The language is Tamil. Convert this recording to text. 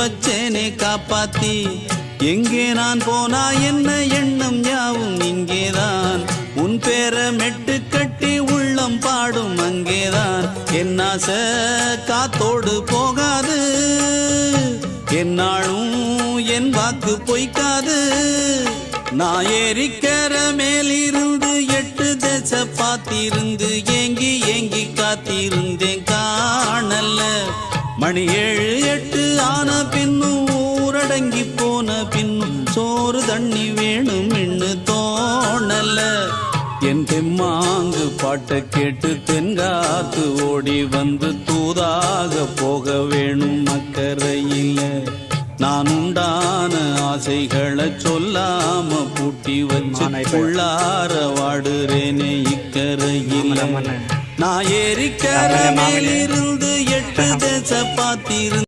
வச்சேனே காப்பாத்தி. எங்கே நான் போனா என்ன எண்ணம் யாவும் இங்கேதான். உன் பேர மெட்டு கட்டி உள்ளம் பாடும் அங்கேதான். என் ஆசை காத்தோடு போகாது, என்னாலும் என் வாக்கு பொய்க்காது. நான் ஏறிக்கிற மேலிருந்து 8 தேச பார்த்திருந்து ஏங்கி ஏங்கி காத்திருந்தேன் காணல. மணி 7 8 ஆன பின்னும் ஊரடங்கி போன பின்னும் சோறு தண்ணி வேணும் என்று தோணல. என் தெம்மாங்கு பாட்டை கேட்டு தென்காத்து ஓடி வந்து தூதாக போக வேணும் அக்கறையில். நான் உண்டான ஆசைகளை சொல்லாம பூட்டி வச்சு உள்ளார வாடுறேனே இக்கரையில். நான் ஏறிக்கிற மேலிருந்து 8 தேச பார்த்திருந்து